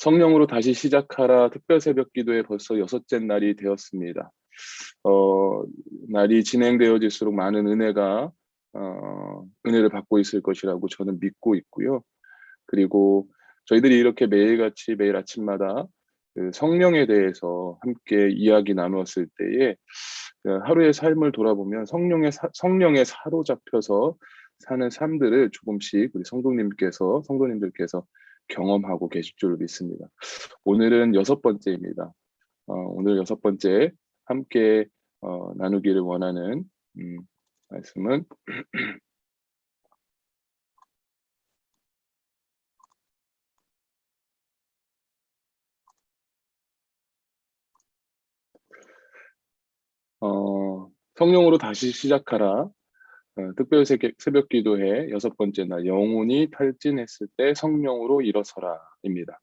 성령으로 다시 시작하라 특별 새벽 기도에 벌써 여섯째 날이 되었습니다. 어, 날이 진행되어질수록 많은 은혜를 받고 있을 것이라고 저는 믿고 있고요. 그리고 저희들이 이렇게 매일같이 매일 아침마다 그 성령에 대해서 함께 이야기 나누었을 때에 그 하루의 삶을 돌아보면 성령에 사로잡혀서 사는 삶들을 조금씩 우리 성도님들께서 경험하고 계실 줄 믿습니다. 오늘은 여섯 번째입니다. 오늘 여섯 번째 함께 나누기를 원하는 말씀은 성령으로 다시 시작하라. 특별 새벽 기도회 여섯 번째 날 영혼이 탈진했을 때 성령으로 일어서라입니다.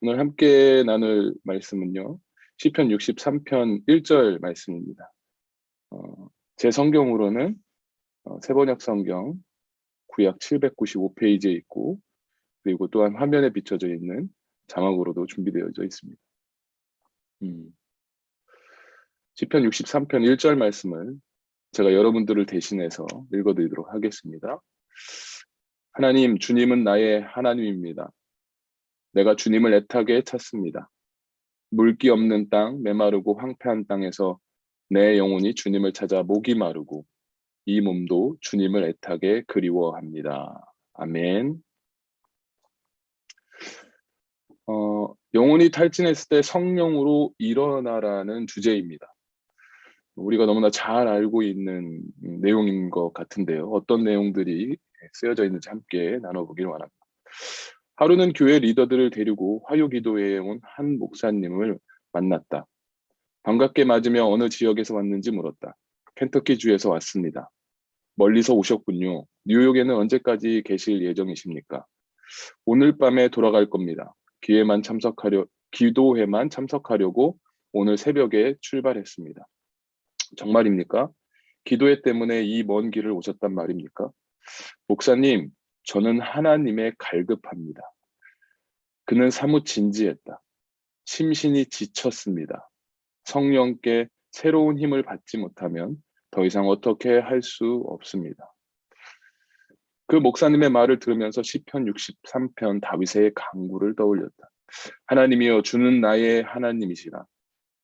오늘 함께 나눌 말씀은요. 시편 63편 1절 말씀입니다. 제 성경으로는 세번역 성경 구약 795페이지에 있고 그리고 또한 화면에 비춰져 있는 자막으로도 준비되어져 있습니다. 시편 63편 1절 말씀을 제가 여러분들을 대신해서 읽어드리도록 하겠습니다. 하나님, 주님은 나의 하나님입니다. 내가 주님을 애타게 찾습니다. 물기 없는 땅, 메마르고 황폐한 땅에서 내 영혼이 주님을 찾아 목이 마르고 이 몸도 주님을 애타게 그리워합니다. 아멘. 영혼이 탈진했을 때 성령으로 일어나라는 주제입니다. 우리가 너무나 잘 알고 있는 내용인 것 같은데요. 어떤 내용들이 쓰여져 있는지 함께 나눠보길 원합니다. 하루는 교회 리더들을 데리고 화요기도회에 온 한 목사님을 만났다. 반갑게 맞으며 어느 지역에서 왔는지 물었다. 켄터키주에서 왔습니다. 멀리서 오셨군요. 뉴욕에는 언제까지 계실 예정이십니까? 오늘 밤에 돌아갈 겁니다. 기도회만 참석하려고 오늘 새벽에 출발했습니다. 정말입니까? 기도회 때문에 이 먼 길을 오셨단 말입니까? 목사님, 저는 하나님의 갈급합니다. 그는 사뭇 진지했다. 심신이 지쳤습니다. 성령께 새로운 힘을 받지 못하면 더 이상 어떻게 할 수 없습니다. 그 목사님의 말을 들으면서 시편 63편 다윗의 간구를 떠올렸다. 하나님이여 주는 나의 하나님이시라.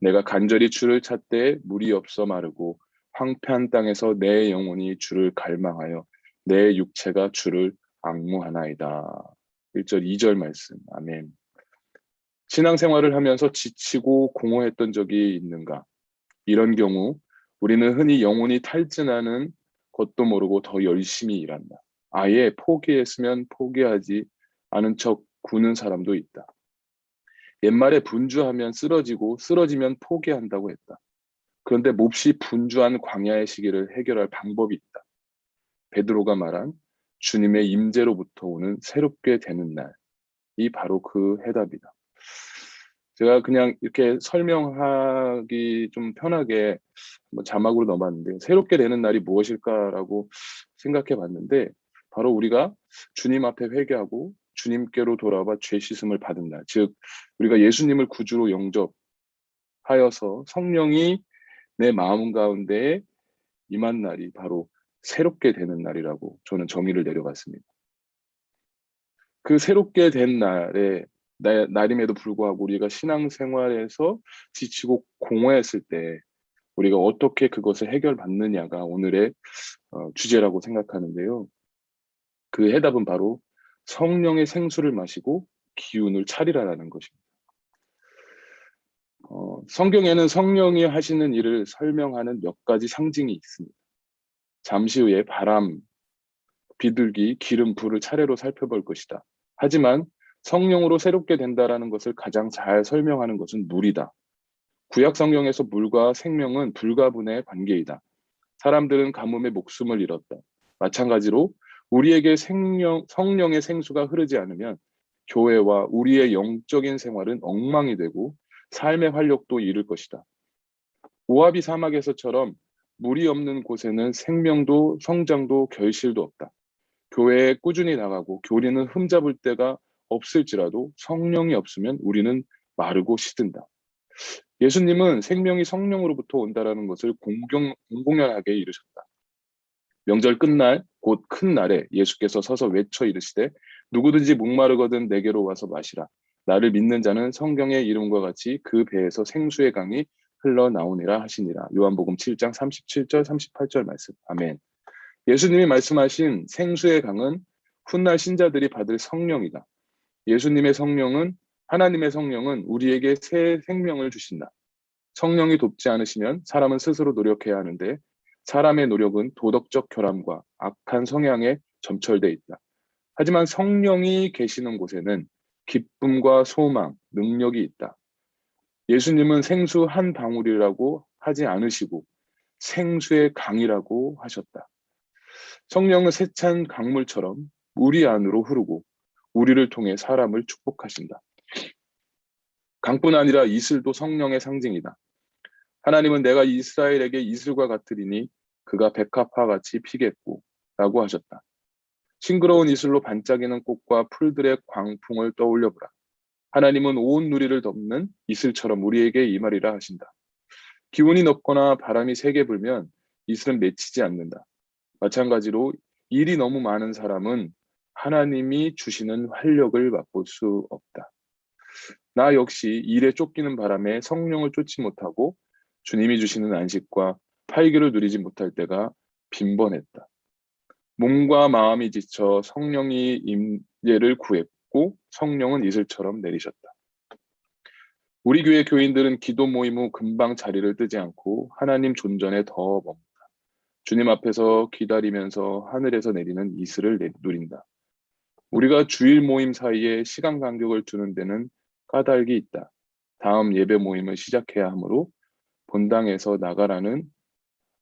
내가 간절히 주를 찾되 물이 없어 마르고 황폐한 땅에서 내 영혼이 주를 갈망하여 내 육체가 주를 앙무하나이다. 1절 2절 말씀. 아멘. 신앙생활을 하면서 지치고 공허했던 적이 있는가? 이런 경우 우리는 흔히 영혼이 탈진하는 것도 모르고 더 열심히 일한다. 아예 포기했으면 포기하지 않은 척 구는 사람도 있다. 옛말에 분주하면 쓰러지고 쓰러지면 포기한다고 했다. 그런데 몹시 분주한 광야의 시기를 해결할 방법이 있다. 베드로가 말한 주님의 임재로부터 오는 새롭게 되는 날이 바로 그 해답이다. 제가 그냥 이렇게 설명하기 좀 편하게 자막으로 넣어봤는데 새롭게 되는 날이 무엇일까라고 생각해 봤는데 바로 우리가 주님 앞에 회개하고 주님께로 돌아와 죄 씻음을 받은 날, 즉 우리가 예수님을 구주로 영접하여서 성령이 내 마음 가운데 임한 날이 바로 새롭게 되는 날이라고 저는 정의를 내려봤습니다. 그 새롭게 된 날임에도 불구하고 우리가 신앙생활에서 지치고 공허했을 때 우리가 어떻게 그것을 해결받느냐가 오늘의 주제라고 생각하는데요. 그 해답은 바로 성령의 생수를 마시고 기운을 차리라라는 것입니다. 성경에는 성령이 하시는 일을 설명하는 몇 가지 상징이 있습니다. 잠시 후에 바람, 비둘기, 기름, 불을 차례로 살펴볼 것이다. 하지만 성령으로 새롭게 된다라는 것을 가장 잘 설명하는 것은 물이다. 구약 성경에서 물과 생명은 불가분의 관계이다. 사람들은 가뭄에 목숨을 잃었다. 마찬가지로 우리에게 성령의 생수가 흐르지 않으면 교회와 우리의 영적인 생활은 엉망이 되고 삶의 활력도 잃을 것이다. 모아비 사막에서처럼 물이 없는 곳에는 생명도 성장도 결실도 없다. 교회에 꾸준히 나가고 교리는 흠잡을 때가 없을지라도 성령이 없으면 우리는 마르고 시든다. 예수님은 생명이 성령으로부터 온다라는 것을 공공연하게 이루셨다. 명절 끝날 곧 큰 날에 예수께서 서서 외쳐 이르시되 누구든지 목마르거든 내게로 와서 마시라. 나를 믿는 자는 성경의 이름과 같이 그 배에서 생수의 강이 흘러나오니라 하시니라. 요한복음 7장 37절 38절 말씀. 아멘. 예수님이 말씀하신 생수의 강은 훗날 신자들이 받을 성령이다. 예수님의 성령은 하나님의 성령은 우리에게 새 생명을 주신다. 성령이 돕지 않으시면 사람은 스스로 노력해야 하는데 사람의 노력은 도덕적 결함과 악한 성향에 점철돼 있다. 하지만 성령이 계시는 곳에는 기쁨과 소망, 능력이 있다. 예수님은 생수 한 방울이라고 하지 않으시고 생수의 강이라고 하셨다. 성령은 세찬 강물처럼 우리 안으로 흐르고 우리를 통해 사람을 축복하신다. 강뿐 아니라 이슬도 성령의 상징이다. 하나님은 내가 이스라엘에게 이슬과 같으리니 그가 백합화 같이 피겠고 라고 하셨다. 싱그러운 이슬로 반짝이는 꽃과 풀들의 광풍을 떠올려 보라. 하나님은 온 누리를 덮는 이슬처럼 우리에게 임하리라 하신다. 기온이 높거나 바람이 세게 불면 이슬은 맺히지 않는다. 마찬가지로 일이 너무 많은 사람은 하나님이 주시는 활력을 맛볼 수 없다. 나 역시 일에 쫓기는 바람에 성령을 쫓지 못하고 주님이 주시는 안식과 활기를 누리지 못할 때가 빈번했다. 몸과 마음이 지쳐 성령이 임재를 구했고 성령은 이슬처럼 내리셨다. 우리 교회 교인들은 기도 모임 후 금방 자리를 뜨지 않고 하나님 존전에 더 머문다. 주님 앞에서 기다리면서 하늘에서 내리는 이슬을 누린다. 우리가 주일 모임 사이에 시간 간격을 두는 데는 까닭이 있다. 다음 예배 모임을 시작해야 하므로 본당에서 나가라는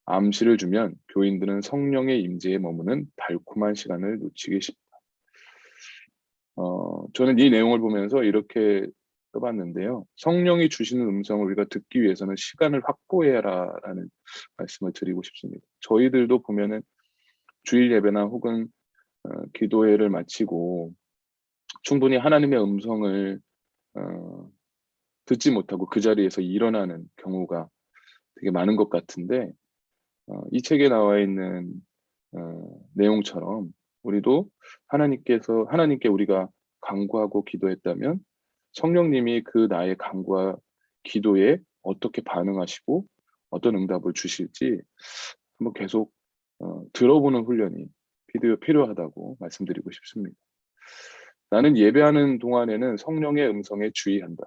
암시를 주면 교인들은 성령의 임재에 머무는 달콤한 시간을 놓치기 쉽다. 저는 이 내용을 보면서 이렇게 써봤는데요. 성령이 주시는 음성을 우리가 듣기 위해서는 시간을 확보해라라는 말씀을 드리고 싶습니다. 저희들도 보면은 주일 예배나 혹은 기도회를 마치고 충분히 하나님의 음성을 듣지 못하고 그 자리에서 일어나는 경우가 되게 많은 것 같은데 이 책에 나와 있는 내용처럼 우리도 하나님께 우리가 간구하고 기도했다면 성령님이 그 나의 간구와 기도에 어떻게 반응하시고 어떤 응답을 주실지 한번 계속 들어보는 훈련이 필요하다고 말씀드리고 싶습니다. 나는 예배하는 동안에는 성령의 음성에 주의한다.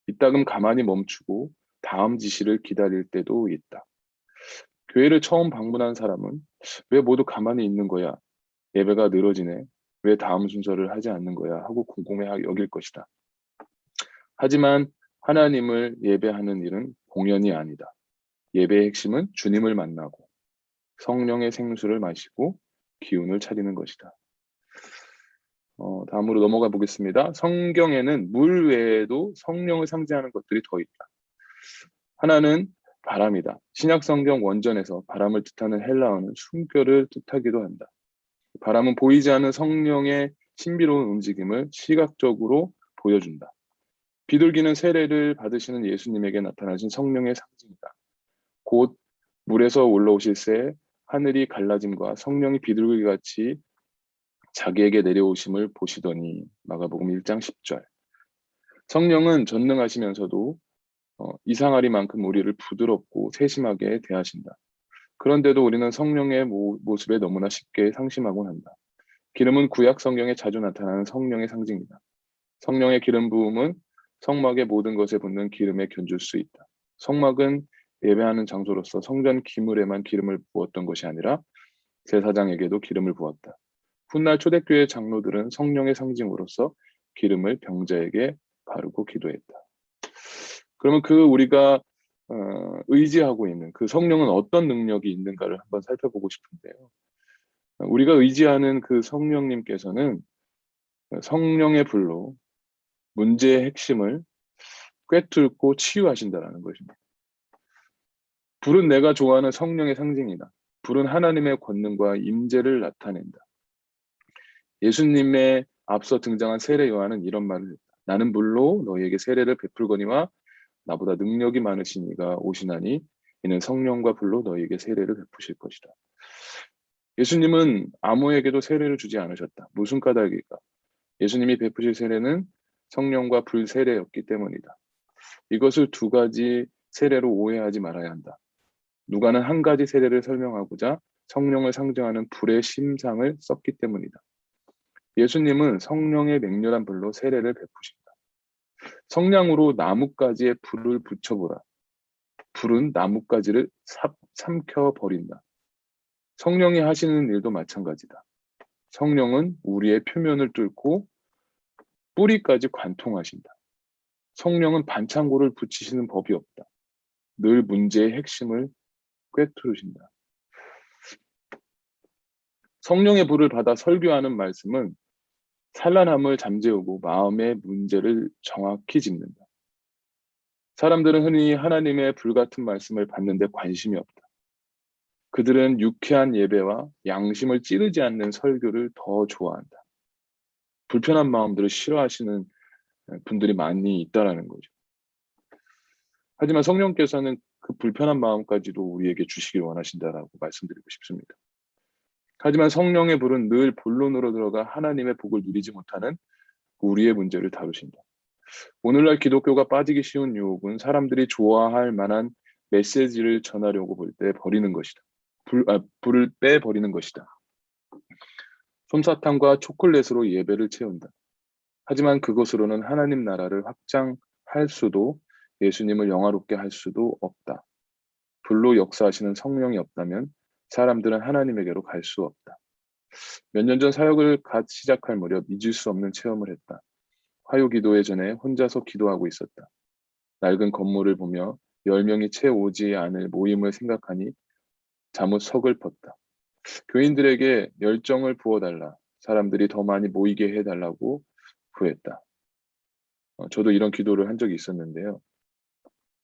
이따금 가만히 멈추고 다음 지시를 기다릴 때도 있다. 교회를 처음 방문한 사람은 왜 모두 가만히 있는 거야? 예배가 늘어지네. 왜 다음 순서를 하지 않는 거야? 하고 궁금해 여길 것이다. 하지만 하나님을 예배하는 일은 공연이 아니다. 예배의 핵심은 주님을 만나고 성령의 생수를 마시고 기운을 차리는 것이다. 다음으로 넘어가 보겠습니다. 성경에는 물 외에도 성령을 상징하는 것들이 더 있다. 하나는 바람이다. 신약 성경 원전에서 바람을 뜻하는 헬라어는 숨결을 뜻하기도 한다. 바람은 보이지 않는 성령의 신비로운 움직임을 시각적으로 보여준다. 비둘기는 세례를 받으시는 예수님에게 나타나신 성령의 상징이다. 곧 물에서 올라오실 새 하늘이 갈라짐과 성령이 비둘기같이 자기에게 내려오심을 보시더니 마가복음 1장 10절. 성령은 전능하시면서도 이상하리만큼 우리를 부드럽고 세심하게 대하신다. 그런데도 우리는 성령의 모습에 너무나 쉽게 상심하곤 한다. 기름은 구약 성경에 자주 나타나는 성령의 상징이다. 성령의 기름 부음은 성막의 모든 것에 붓는 기름에 견줄 수 있다. 성막은 예배하는 장소로서 성전 기물에만 기름을 부었던 것이 아니라 제사장에게도 기름을 부었다. 훗날 초대교회 장로들은 성령의 상징으로서 기름을 병자에게 바르고 기도했다. 그러면 그 우리가 의지하고 있는 그 성령은 어떤 능력이 있는가를 한번 살펴보고 싶은데요. 우리가 의지하는 그 성령님께서는 성령의 불로 문제의 핵심을 꿰뚫고 치유하신다라는 것입니다. 불은 내가 좋아하는 성령의 상징이다. 불은 하나님의 권능과 임재를 나타낸다. 예수님의 앞서 등장한 세례 요한은 이런 말을 했다. 나는 불로 너희에게 세례를 베풀거니와 나보다 능력이 많으신 이가 오시나니 이는 성령과 불로 너희에게 세례를 베푸실 것이다. 예수님은 아무에게도 세례를 주지 않으셨다. 무슨 까닭일까? 예수님이 베푸실 세례는 성령과 불 세례였기 때문이다. 이것을 두 가지 세례로 오해하지 말아야 한다. 누가는 한 가지 세례를 설명하고자 성령을 상징하는 불의 심상을 썼기 때문이다. 예수님은 성령의 맹렬한 불로 세례를 베푸신다. 성냥으로 나뭇가지에 불을 붙여보라. 불은 나뭇가지를 삼켜버린다. 성령이 하시는 일도 마찬가지다. 성령은 우리의 표면을 뚫고 뿌리까지 관통하신다. 성령은 반창고를 붙이시는 법이 없다. 늘 문제의 핵심을 꿰뚫으신다. 성령의 불을 받아 설교하는 말씀은 산란함을 잠재우고 마음의 문제를 정확히 짚는다. 사람들은 흔히 하나님의 불같은 말씀을 받는데 관심이 없다. 그들은 유쾌한 예배와 양심을 찌르지 않는 설교를 더 좋아한다. 불편한 마음들을 싫어하시는 분들이 많이 있다라는 거죠. 하지만 성령께서는 그 불편한 마음까지도 우리에게 주시길 원하신다라고 말씀드리고 싶습니다. 하지만 성령의 불은 늘 본론으로 들어가 하나님의 복을 누리지 못하는 우리의 문제를 다루신다. 오늘날 기독교가 빠지기 쉬운 유혹은 사람들이 좋아할 만한 메시지를 전하려고 볼 때 버리는 것이다. 불을 빼버리는 것이다. 솜사탕과 초콜릿으로 예배를 채운다. 하지만 그것으로는 하나님 나라를 확장할 수도 예수님을 영화롭게 할 수도 없다. 불로 역사하시는 성령이 없다면 사람들은 하나님에게로 갈 수 없다. 몇 년 전 사역을 갓 시작할 무렵 잊을 수 없는 체험을 했다. 화요 기도회 전에 혼자서 기도하고 있었다. 낡은 건물을 보며 10명이 채 오지 않을 모임을 생각하니 잠옷 서글펐다. 교인들에게 열정을 부어달라. 사람들이 더 많이 모이게 해달라고 구했다. 저도 이런 기도를 한 적이 있었는데요.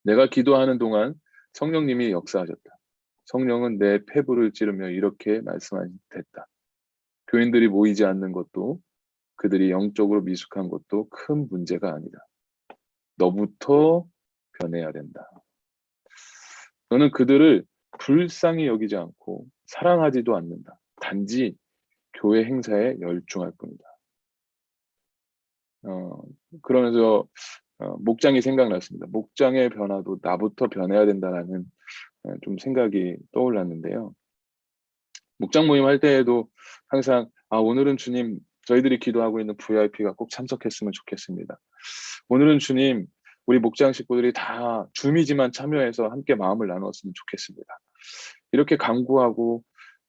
내가 기도하는 동안 성령님이 역사하셨다. 성령은 내 폐부를 찌르며 이렇게 말씀하셨다. 교인들이 모이지 않는 것도 그들이 영적으로 미숙한 것도 큰 문제가 아니다. 너부터 변해야 된다. 너는 그들을 불쌍히 여기지 않고 사랑하지도 않는다. 단지 교회 행사에 열중할 뿐이다. 그러면서 목장이 생각났습니다. 목장의 변화도 나부터 변해야 된다라는 좀 생각이 떠올랐는데요. 목장 모임 할 때에도 항상 오늘은 주님 저희들이 기도하고 있는 VIP가 꼭 참석했으면 좋겠습니다. 오늘은 주님 우리 목장 식구들이 다 줌이지만 참여해서 함께 마음을 나누었으면 좋겠습니다. 이렇게 간구하고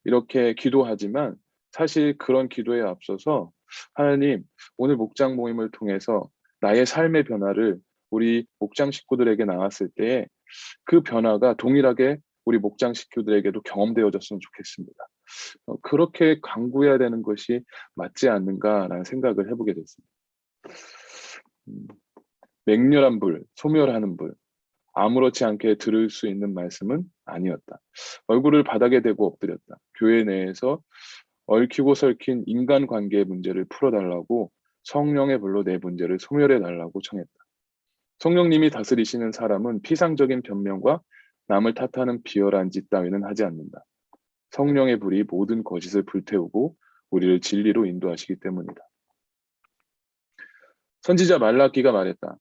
이렇게 기도하지만 사실 그런 기도에 앞서서 하나님 오늘 목장 모임을 통해서 나의 삶의 변화를 우리 목장 식구들에게 나왔을 때 그 변화가 동일하게 우리 목장 식구들에게도 경험되어졌으면 좋겠습니다. 그렇게 간구해야 되는 것이 맞지 않는가라는 생각을 해보게 됐습니다. 맹렬한 불, 소멸하는 불, 아무렇지 않게 들을 수 있는 말씀은 아니었다. 얼굴을 바닥에 대고 엎드렸다. 교회 내에서 얽히고 설킨 인간관계의 문제를 풀어달라고 성령의 불로 내 문제를 소멸해달라고 청했다. 성령님이 다스리시는 사람은 피상적인 변명과 남을 탓하는 비열한 짓 따위는 하지 않는다. 성령의 불이 모든 거짓을 불태우고 우리를 진리로 인도하시기 때문이다. 선지자 말라기가 말했다.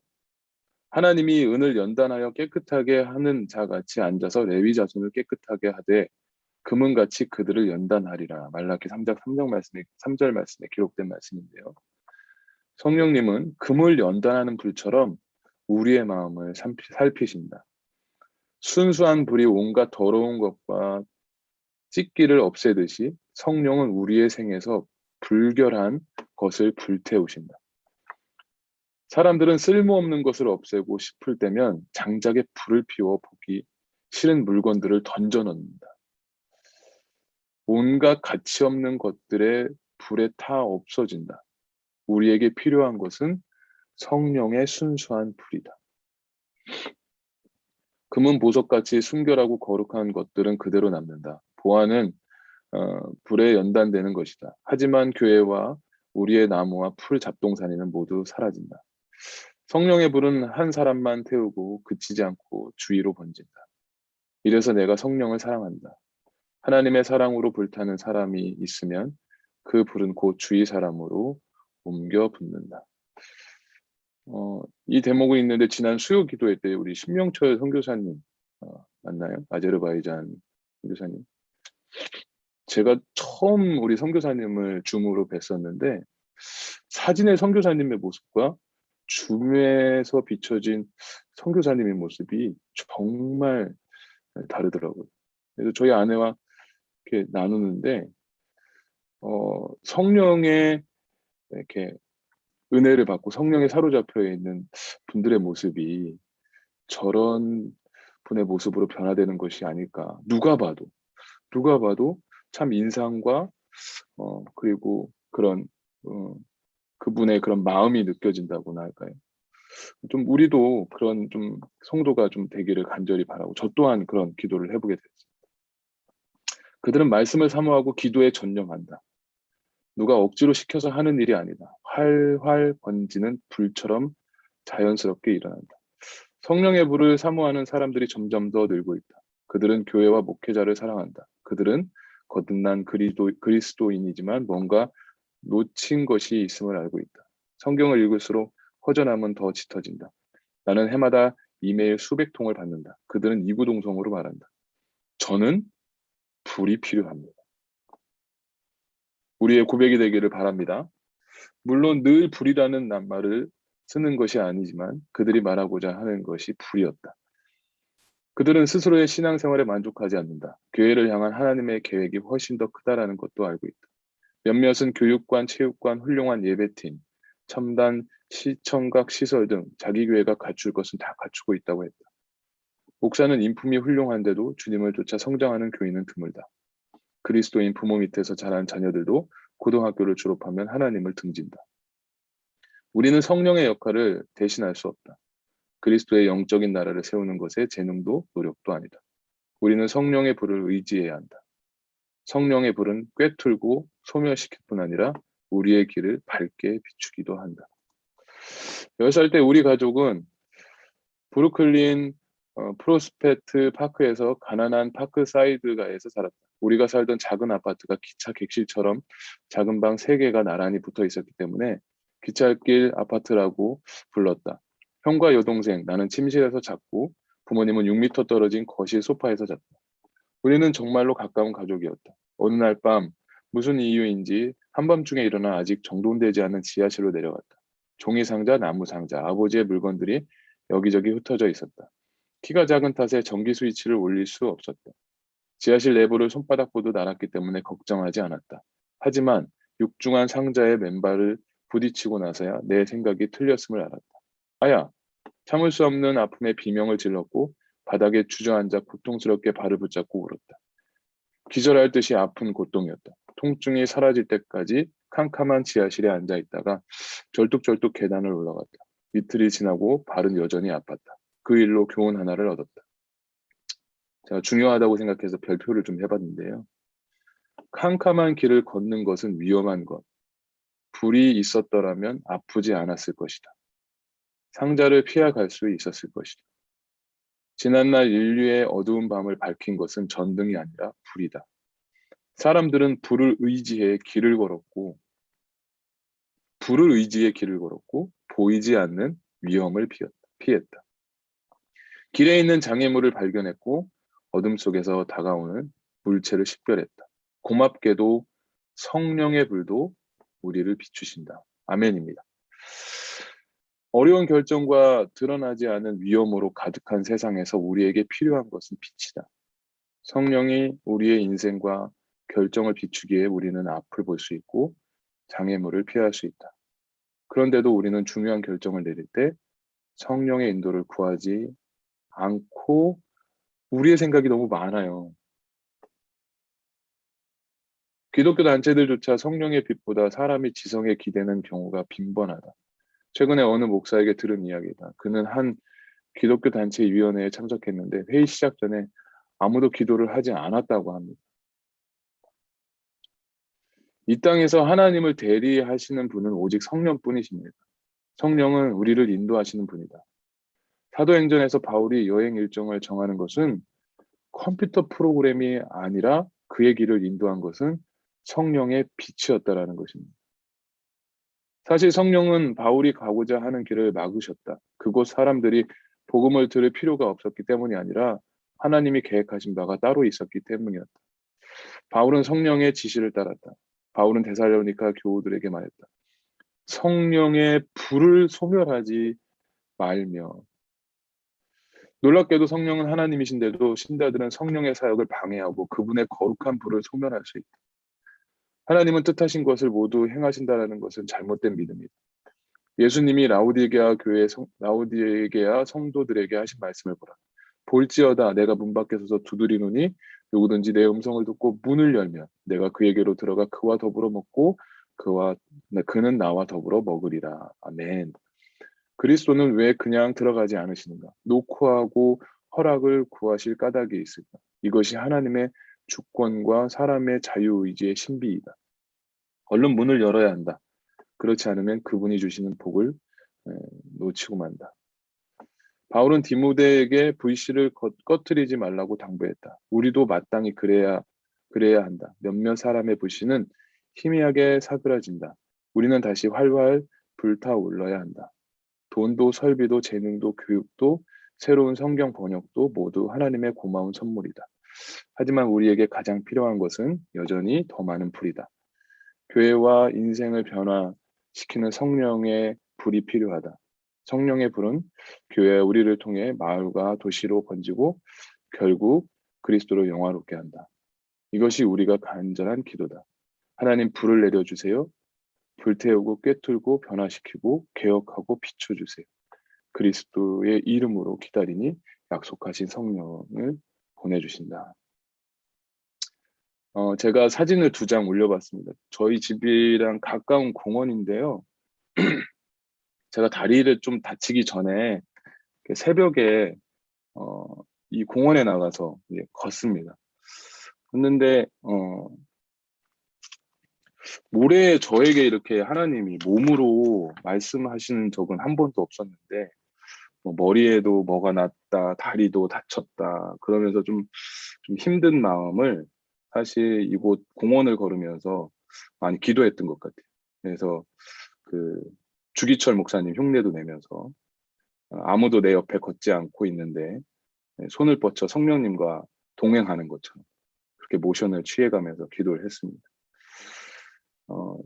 하나님이 은을 연단하여 깨끗하게 하는 자같이 앉아서 레위 자손을 깨끗하게 하되 금은같이 그들을 연단하리라. 말라기 3장 3절 말씀에 기록된 말씀인데요. 성령님은 금을 연단하는 불처럼 우리의 마음을 살피신다. 순수한 불이 온갖 더러운 것과 찢기를 없애듯이 성령은 우리의 생에서 불결한 것을 불태우신다. 사람들은 쓸모없는 것을 없애고 싶을 때면 장작에 불을 피워 보기 싫은 물건들을 던져 넣는다. 온갖 가치 없는 것들의 불에 타 없어진다. 우리에게 필요한 것은 성령의 순수한 불이다. 금은 보석같이 순결하고 거룩한 것들은 그대로 남는다. 보화는 불에 연단되는 것이다. 하지만 교회와 우리의 나무와 풀 잡동사니는 모두 사라진다. 성령의 불은 한 사람만 태우고 그치지 않고 주위로 번진다. 이래서 내가 성령을 사랑한다. 하나님의 사랑으로 불타는 사람이 있으면 그 불은 곧 주위 사람으로 옮겨 붙는다. 이 대목은 있는데 지난 수요 기도회 때 우리 신명철 선교사님 맞나요? 아제르바이잔 선교사님. 제가 처음 우리 선교사님을 줌으로 뵀었는데 사진의 선교사님의 모습과 줌에서 비춰진 선교사님의 모습이 정말 다르더라고요. 그래서 저희 아내와 이렇게 나누는데 성령의 이렇게 은혜를 받고 성령에 사로잡혀 있는 분들의 모습이 저런 분의 모습으로 변화되는 것이 아닐까. 누가 봐도 참 인상과 그리고 그런 그분의 그런 마음이 느껴진다고나 할까요? 좀 우리도 그런 좀 성도가 좀 되기를 간절히 바라고 저 또한 그런 기도를 해보게 됐습니다. 그들은 말씀을 사모하고 기도에 전념한다. 누가 억지로 시켜서 하는 일이 아니다. 활활 번지는 불처럼 자연스럽게 일어난다. 성령의 불을 사모하는 사람들이 점점 더 늘고 있다. 그들은 교회와 목회자를 사랑한다. 그들은 거듭난 그리스도인이지만 뭔가 놓친 것이 있음을 알고 있다. 성경을 읽을수록 허전함은 더 짙어진다. 나는 해마다 이메일 수백 통을 받는다. 그들은 이구동성으로 말한다. 저는 불이 필요합니다. 우리의 고백이 되기를 바랍니다. 물론 늘 불이라는 말을 쓰는 것이 아니지만 그들이 말하고자 하는 것이 불이었다. 그들은 스스로의 신앙생활에 만족하지 않는다. 교회를 향한 하나님의 계획이 훨씬 더 크다라는 것도 알고 있다. 몇몇은 교육관, 체육관, 훌륭한 예배팀, 첨단 시청각 시설 등 자기 교회가 갖출 것은 다 갖추고 있다고 했다. 목사는 인품이 훌륭한데도 주님을 쫓아 성장하는 교인은 드물다. 그리스도인 부모 밑에서 자란 자녀들도 고등학교를 졸업하면 하나님을 등진다. 우리는 성령의 역할을 대신할 수 없다. 그리스도의 영적인 나라를 세우는 것에 재능도 노력도 아니다. 우리는 성령의 불을 의지해야 한다. 성령의 불은 꿰뚫고 소멸시킬 뿐 아니라 우리의 길을 밝게 비추기도 한다. 10살 때 우리 가족은 브루클린 프로스페트 파크에서 가난한 파크 사이드가에서 살았다. 우리가 살던 작은 아파트가 기차 객실처럼 작은 방 3개가 나란히 붙어 있었기 때문에 기찻길 아파트라고 불렀다. 형과 여동생, 나는 침실에서 잤고 부모님은 6m 떨어진 거실 소파에서 잤다. 우리는 정말로 가까운 가족이었다. 어느 날 밤 무슨 이유인지 한밤중에 일어나 아직 정돈되지 않은 지하실로 내려갔다. 종이 상자, 나무 상자, 아버지의 물건들이 여기저기 흩어져 있었다. 키가 작은 탓에 전기 스위치를 올릴 수 없었다. 지하실 내부를 손바닥보도 알았기 때문에 걱정하지 않았다. 하지만 육중한 상자의 맨발을 부딪히고 나서야 내 생각이 틀렸음을 알았다. 아야, 참을 수 없는 아픔에 비명을 질렀고 바닥에 주저앉아 고통스럽게 발을 붙잡고 울었다. 기절할 듯이 아픈 고통이었다. 통증이 사라질 때까지 캄캄한 지하실에 앉아 있다가 절뚝절뚝 계단을 올라갔다. 이틀이 지나고 발은 여전히 아팠다. 그 일로 교훈 하나를 얻었다. 제가 중요하다고 생각해서 별표를 좀 해봤는데요. 캄캄한 길을 걷는 것은 위험한 것. 불이 있었더라면 아프지 않았을 것이다. 상자를 피해갈 수 있었을 것이다. 지난날 인류의 어두운 밤을 밝힌 것은 전등이 아니라 불이다. 사람들은 불을 의지해 길을 걸었고 보이지 않는 위험을 피했다. 길에 있는 장애물을 발견했고 어둠 속에서 다가오는 물체를 식별했다. 고맙게도 성령의 불도 우리를 비추신다. 아멘입니다. 어려운 결정과 드러나지 않은 위험으로 가득한 세상에서 우리에게 필요한 것은 빛이다. 성령이 우리의 인생과 결정을 비추기에 우리는 앞을 볼 수 있고 장애물을 피할 수 있다. 그런데도 우리는 중요한 결정을 내릴 때 성령의 인도를 구하지 않고 우리의 생각이 너무 많아요. 기독교 단체들조차 성령의 빛보다 사람의 지성에 기대는 경우가 빈번하다. 최근에 어느 목사에게 들은 이야기다. 그는 한 기독교 단체 위원회에 참석했는데 회의 시작 전에 아무도 기도를 하지 않았다고 합니다. 이 땅에서 하나님을 대리하시는 분은 오직 성령뿐이십니다. 성령은 우리를 인도하시는 분이다. 사도행전에서 바울이 여행 일정을 정하는 것은 컴퓨터 프로그램이 아니라 그의 길을 인도한 것은 성령의 빛이었다라는 것입니다. 사실 성령은 바울이 가고자 하는 길을 막으셨다. 그곳 사람들이 복음을 들을 필요가 없었기 때문이 아니라 하나님이 계획하신 바가 따로 있었기 때문이었다. 바울은 성령의 지시를 따랐다. 바울은 데살로니가 교우들에게 말했다. 성령의 불을 소멸하지 말며. 놀랍게도 성령은 하나님이신데도 신자들은 성령의 사역을 방해하고 그분의 거룩한 불을 소멸할 수 있다. 하나님은 뜻하신 것을 모두 행하신다라는 것은 잘못된 믿음이다. 예수님이 라우디게아 성도들에게 하신 말씀을 보라. 볼지어다 내가 문 밖에 서서 두드리노니 누구든지 내 음성을 듣고 문을 열면 내가 그에게로 들어가 그와 더불어 먹고 그는 나와 더불어 먹으리라. 아멘. 그리스도는 왜 그냥 들어가지 않으시는가? 노크하고 허락을 구하실 까닭이 있을까? 이것이 하나님의 주권과 사람의 자유의지의 신비이다. 얼른 문을 열어야 한다. 그렇지 않으면 그분이 주시는 복을 놓치고 만다. 바울은 디모데에게 불씨를 꺼뜨리지 말라고 당부했다. 우리도 마땅히 그래야 한다. 몇몇 사람의 불씨는 희미하게 사그라진다. 우리는 다시 활활 불타올라야 한다. 돈도 설비도 재능도 교육도 새로운 성경 번역도 모두 하나님의 고마운 선물이다. 하지만 우리에게 가장 필요한 것은 여전히 더 많은 불이다. 교회와 인생을 변화시키는 성령의 불이 필요하다. 성령의 불은 교회와 우리를 통해 마을과 도시로 번지고 결국 그리스도로 영화롭게 한다. 이것이 우리가 간절한 기도다. 하나님 불을 내려주세요. 불태우고 꿰뚫고 변화시키고 개혁하고 비춰주세요. 그리스도의 이름으로 기다리니 약속하신 성령을 보내주신다. 제가 사진을 2장 올려봤습니다. 저희 집이랑 가까운 공원인데요. 제가 다리를 좀 다치기 전에 새벽에 이 공원에 나가서 걷습니다. 걷는데 모레 저에게 이렇게 하나님이 몸으로 말씀하시는 적은 한 번도 없었는데 뭐 머리에도 뭐가 났다, 다리도 다쳤다 그러면서 좀 힘든 마음을 사실 이곳 공원을 걸으면서 많이 기도했던 것 같아요. 그래서 그 주기철 목사님 흉내도 내면서 아무도 내 옆에 걷지 않고 있는데 손을 뻗쳐 성령님과 동행하는 것처럼 그렇게 모션을 취해가면서 기도를 했습니다.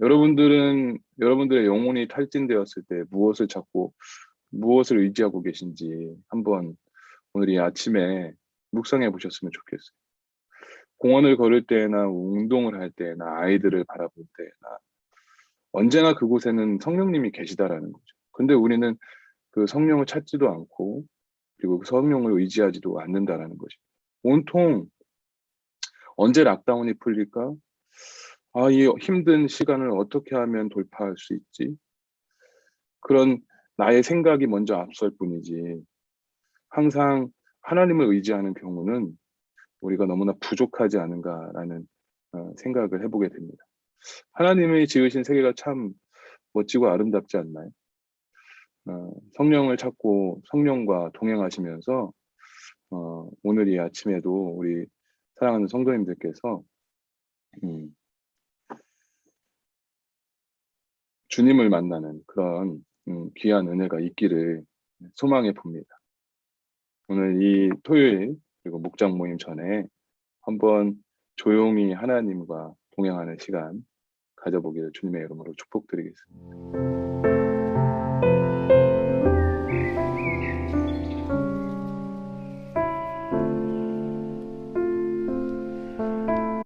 여러분들의 영혼이 탈진되었을 때 무엇을 찾고 무엇을 의지하고 계신지 한번 오늘 이 아침에 묵상해 보셨으면 좋겠어요. 공원을 걸을 때나 운동을 할 때나 아이들을 바라볼 때나 언제나 그곳에는 성령님이 계시다라는 거죠. 근데 우리는 그 성령을 찾지도 않고 그리고 그 성령을 의지하지도 않는다라는 것이. 온통 언제 락다운이 풀릴까? 이 힘든 시간을 어떻게 하면 돌파할 수 있지? 그런 나의 생각이 먼저 앞설 뿐이지. 항상 하나님을 의지하는 경우는 우리가 너무나 부족하지 않은가라는 생각을 해보게 됩니다. 하나님이 지으신 세계가 참 멋지고 아름답지 않나요? 성령을 찾고 성령과 동행하시면서 오늘 이 아침에도 우리 사랑하는 성도님들께서 주님을 만나는 그런 귀한 은혜가 있기를 소망해 봅니다. 오늘 이 토요일 그리고 목장 모임 전에 한번 조용히 하나님과 동행하는 시간 가져보기를 주님의 이름으로 축복드리겠습니다.